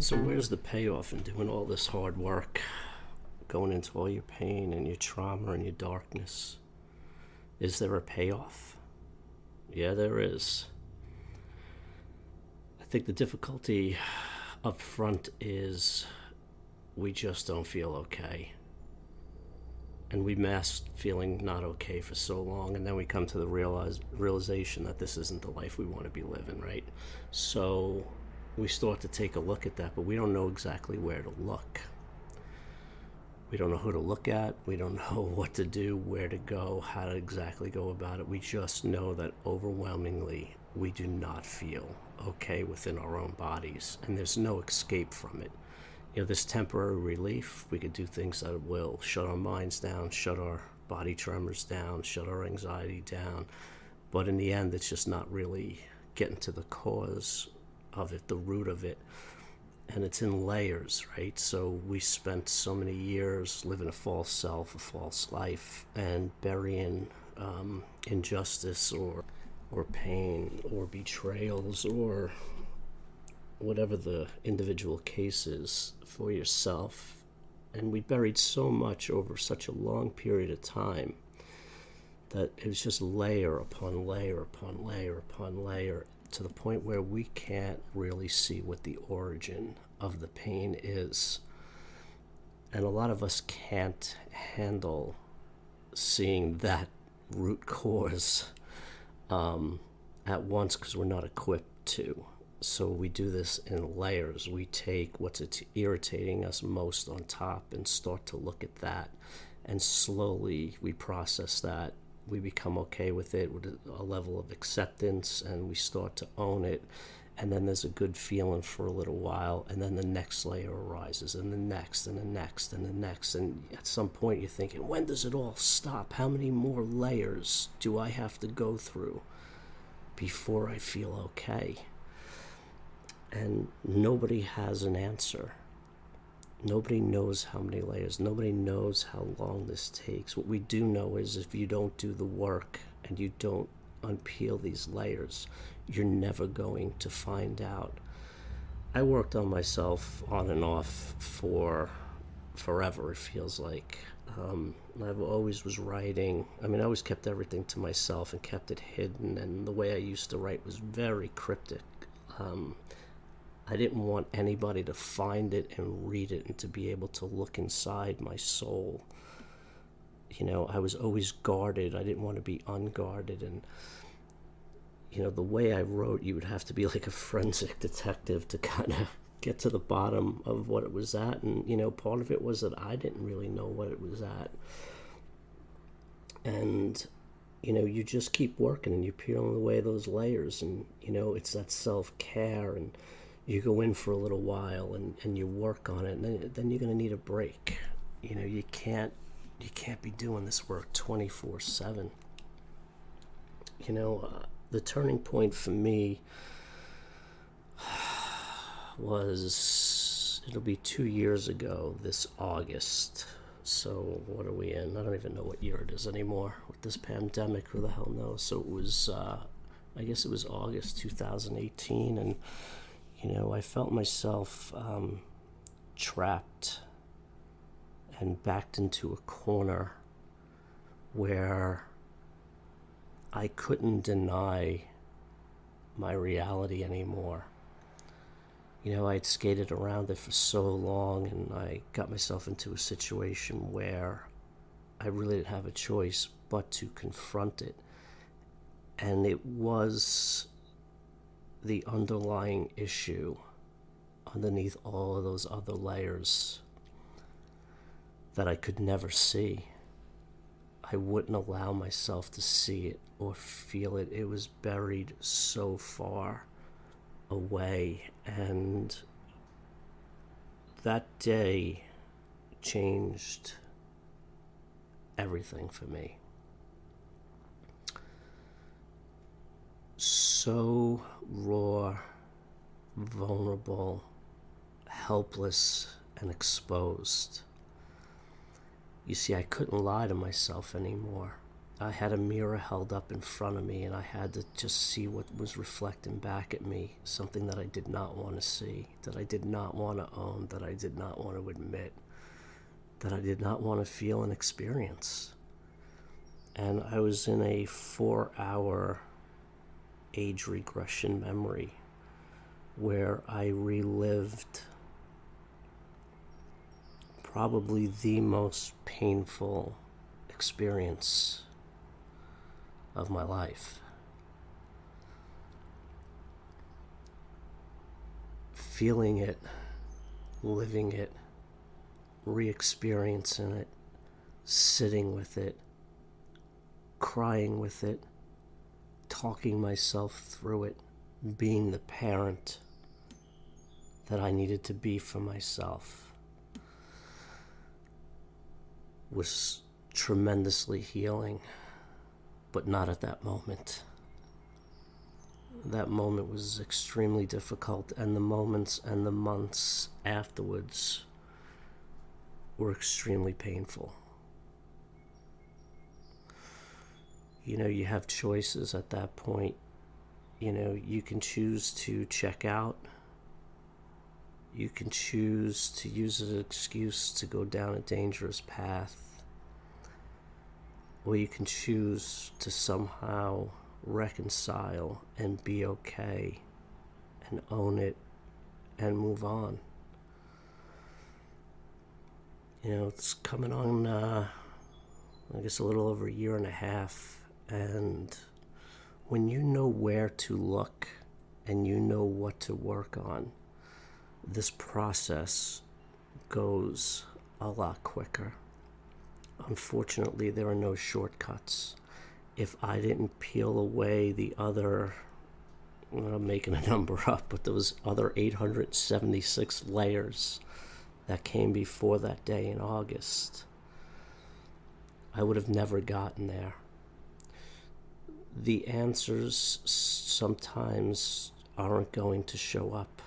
So where's the payoff in doing all this hard work, going into all your pain and your trauma and your darkness? Is there a payoff? Yeah, there is. I think the difficulty up front is we just don't feel okay. And we mask feeling not okay for so long, and then we come to the realization that this isn't the life we want to be living, right? So we start to take a look at that, but we don't know exactly where to look. We don't know who to look at. We don't know what to do, where to go, how to exactly go about it. We just know that overwhelmingly we do not feel okay within our own bodies, and there's no escape from it. This temporary relief, we could do things that will shut our minds down, shut our body tremors down, shut our anxiety down. But in the end, it's just not really getting to the cause of it, the root of it. And it's in layers, right? So we spent so many years living a false self, a false life, and burying injustice or pain or betrayals or whatever the individual case is for yourself. And we buried so much over such a long period of time that it was just layer upon layer upon layer upon layer, to the point where we can't really see what the origin of the pain is. And a lot of us can't handle seeing that root cause at once because we're not equipped to. So we do this in layers. We take what's irritating us most on top and start to look at that. And slowly we process that. We become okay with it with a level of acceptance, and we start to own it. And then there's a good feeling for a little while, and then the next layer arises, and the next, and the next, and the next. And at some point you're thinking, when does it all stop? How many more layers do I have to go through before I feel okay? And nobody has an answer. Nobody knows how many layers. Nobody knows how long this takes. What we do know is if you don't do the work and you don't unpeel these layers, you're never going to find out. I worked on myself on and off for forever, it feels like. I always was writing. I always kept everything to myself and kept it hidden, and the way I used to write was very cryptic. I didn't want anybody to find it and read it and to be able to look inside my soul. I was always guarded. I didn't want to be unguarded. And, the way I wrote, you would have to be like a forensic detective to kind of get to the bottom of what it was at. And, part of it was that I didn't really know what it was at. And, you just keep working and you're peeling away those layers. And, it's that self-care, and you go in for a little while and you work on it, and then you're going to need a break. You can't be doing this work 24/7. The turning point for me was, it'll be 2 years ago this August. So what are we in? I don't even know what year it is anymore with this pandemic. Who the hell knows? So it was, I guess it was August 2018, and I felt myself trapped and backed into a corner where I couldn't deny my reality anymore. I'd skated around it for so long, and I got myself into a situation where I really didn't have a choice but to confront it. And it was the underlying issue underneath all of those other layers that I could never see. I wouldn't allow myself to see it or feel it. It was buried so far away. And that day changed everything for me. So raw, vulnerable, helpless, and exposed. You see, I couldn't lie to myself anymore. I had a mirror held up in front of me, and I had to just see what was reflecting back at me, something that I did not want to see, that I did not want to own, that I did not want to admit, that I did not want to feel and experience. And I was in a 4-hour age regression memory where I relived probably the most painful experience of my life. Feeling it, living it, re-experiencing it, sitting with it, crying with it, talking myself through it, being the parent that I needed to be for myself was tremendously healing, but not at that moment. That moment was extremely difficult, and the moments and the months afterwards were extremely painful. You know, you have choices at that point. You know, you can choose to check out. You can choose to use an excuse to go down a dangerous path. Or you can choose to somehow reconcile and be okay and own it and move on. You know, it's coming on, I guess, a little over a year and a half. And when you know where to look and you know what to work on, this process goes a lot quicker. Unfortunately, there are no shortcuts. If I didn't peel away the other, I'm making a number up, but those other 876 layers that came before that day in August, I would have never gotten there. The answers sometimes aren't going to show up.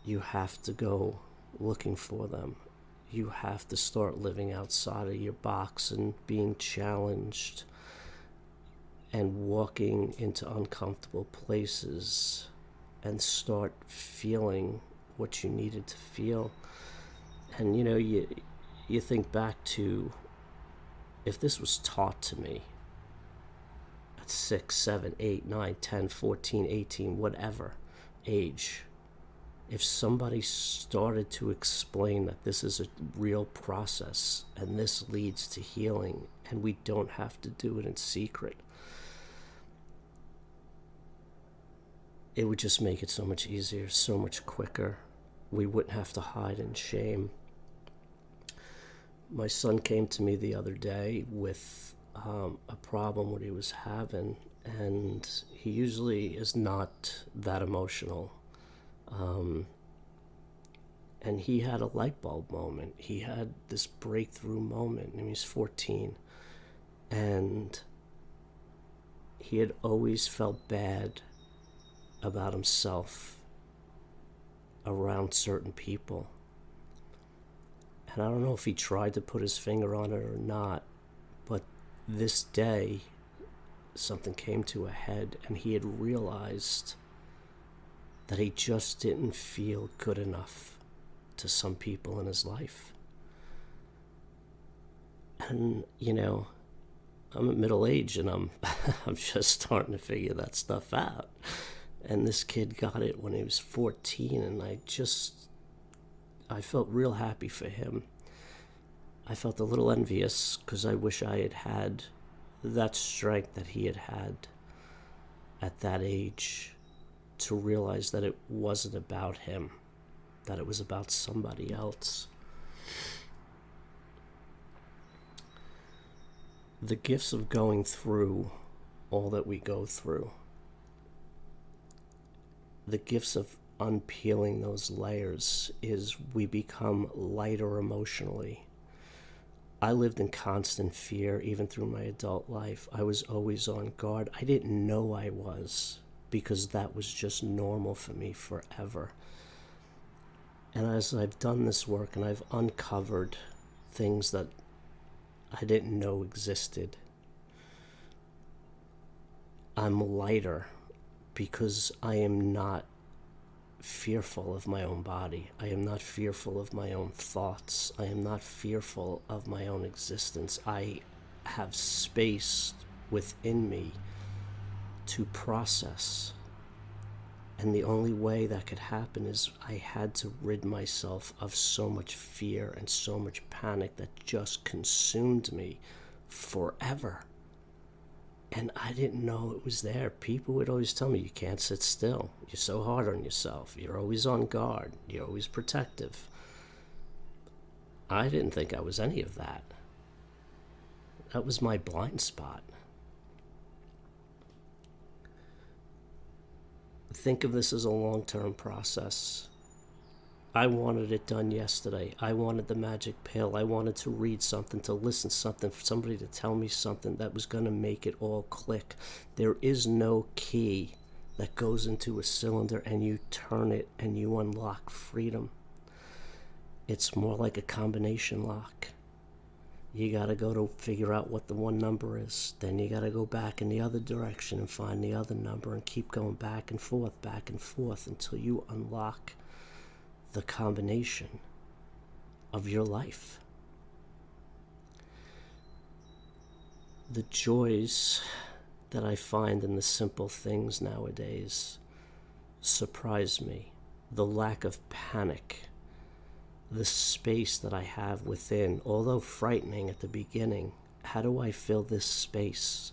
You have to go looking for them. You have to start living outside of your box and being challenged and walking into uncomfortable places and start feeling what you needed to feel. And you know, you think back to, if this was taught to me at 6, 7, 8, 9, 10, 14, 18, whatever age, if somebody started to explain that this is a real process and this leads to healing and we don't have to do it in secret, it would just make it so much easier, so much quicker. We wouldn't have to hide in shame. My son came to me the other day with a problem what he was having, and he usually is not that emotional. And he had a light bulb moment. He had this breakthrough moment, and he's 14. And he had always felt bad about himself around certain people. And I don't know if he tried to put his finger on it or not, but this day something came to a head, and he had realized that he just didn't feel good enough to some people in his life. And you know, I'm at middle age, and I'm just starting to figure that stuff out. And this kid got it when he was 14, and I felt real happy for him. I felt a little envious because I wish I had had that strength that he had had at that age, to realize that it wasn't about him, that it was about somebody else. The gifts of going through all that we go through, the gifts of unpeeling those layers, is we become lighter emotionally. I lived in constant fear even through my adult life. I was always on guard. I didn't know I was, because that was just normal for me forever. And as I've done this work and I've uncovered things that I didn't know existed, I'm lighter because I am not fearful of my own body. I am not fearful of my own thoughts. I am not fearful of my own existence. I have space within me to process. And the only way that could happen is I had to rid myself of so much fear and so much panic that just consumed me forever. And I didn't know it was there. People would always tell me, you can't sit still. You're so hard on yourself. You're always on guard. You're always protective. I didn't think I was any of that. That was my blind spot. Think of this as a long-term process. I wanted it done yesterday. I wanted the magic pill. I wanted to read something, to listen to something, for somebody to tell me something that was going to make it all click. There is no key that goes into a cylinder and you turn it and you unlock freedom. It's more like a combination lock. You got to go to figure out what the one number is. Then you got to go back in the other direction and find the other number and keep going back and forth until you unlock the combination of your life. The joys that I find in the simple things nowadays surprise me. The lack of panic, the space that I have within, although frightening at the beginning. How do I fill this space?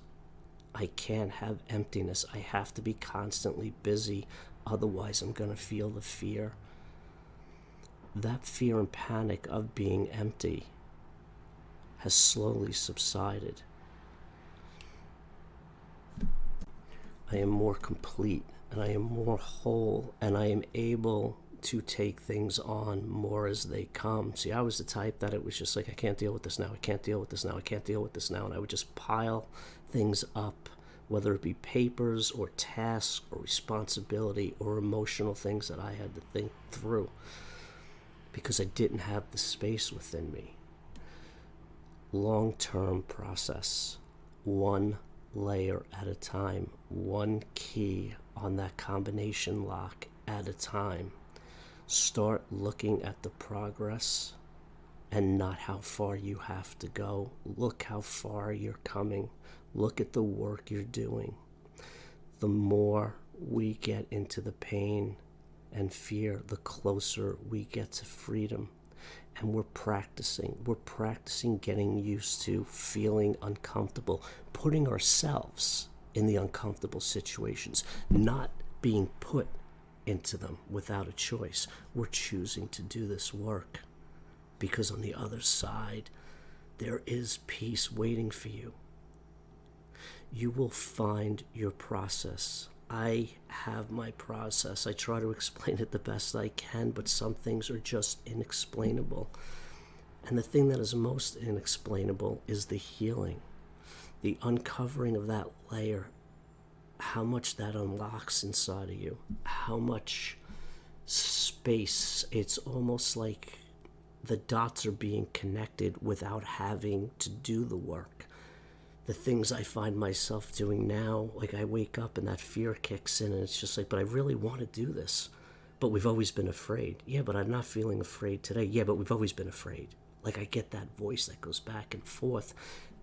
I can't have emptiness. I have to be constantly busy, otherwise I'm going to feel the fear. That fear and panic of being empty has slowly subsided. I am more complete and I am more whole and I am able to take things on more as they come. See, I was the type that it was just like, I can't deal with this now, I can't deal with this now, I can't deal with this now, and I would just pile things up, whether it be papers or tasks or responsibility or emotional things that I had to think through, because I didn't have the space within me. Long-term process, one layer at a time, one key on that combination lock at a time. Start looking at the progress and not how far you have to go. Look how far you're coming. Look at the work you're doing. The more we get into the pain and fear, the closer we get to freedom. And we're practicing getting used to feeling uncomfortable, putting ourselves in the uncomfortable situations, not being put into them without a choice. We're choosing to do this work because on the other side there is peace waiting for you. You will find your process. I have my process. I try to explain it the best I can, but some things are just inexplainable. And the thing that is most inexplainable is the healing, the uncovering of that layer, how much that unlocks inside of you, how much space. It's almost like the dots are being connected without having to do the work. The things I find myself doing now, like I wake up and that fear kicks in and it's just like, but I really want to do this. But we've always been afraid. Yeah, but I'm not feeling afraid today. Yeah, but we've always been afraid. Like I get that voice that goes back and forth,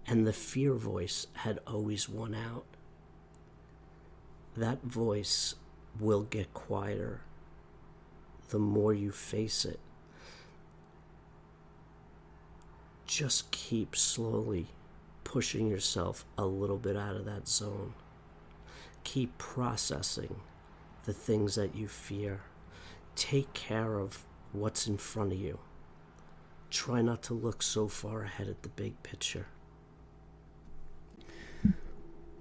and the fear voice had always won out. That voice will get quieter the more you face it. Just keep slowly pushing yourself a little bit out of that zone. Keep processing the things that you fear. Take care of what's in front of you. Try not to look so far ahead at the big picture.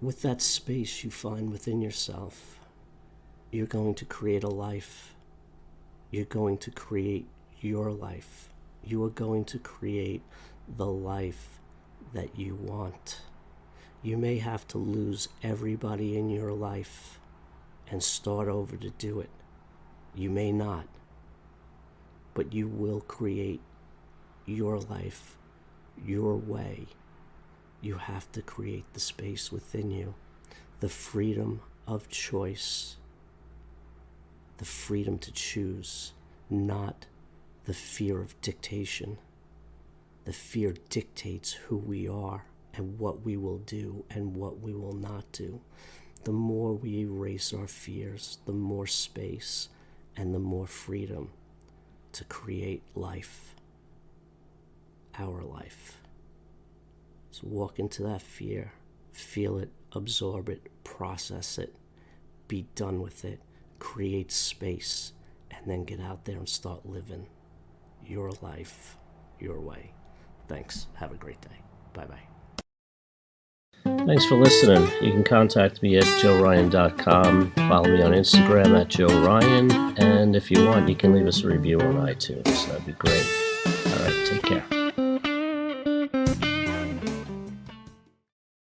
With that space you find within yourself, you're going to create a life. You're going to create your life. You are going to create the life that you want. You may have to lose everybody in your life and start over to do it. You may not, but you will create your life, your way. You have to create the space within you. the freedom of choice, the freedom to choose, not the fear of dictation. The fear dictates who we are and what we will do and what we will not do. The more we erase our fears, the more space and the more freedom to create life, our life. So walk into that fear, feel it, absorb it, process it, be done with it, create space, and then get out there and start living your life your way. Thanks. Have a great day. Bye-bye. Thanks for listening. You can contact me at joeryan.com. Follow me on Instagram at joeryan. And if you want, you can leave us a review on iTunes. That'd be great. All right. Take care.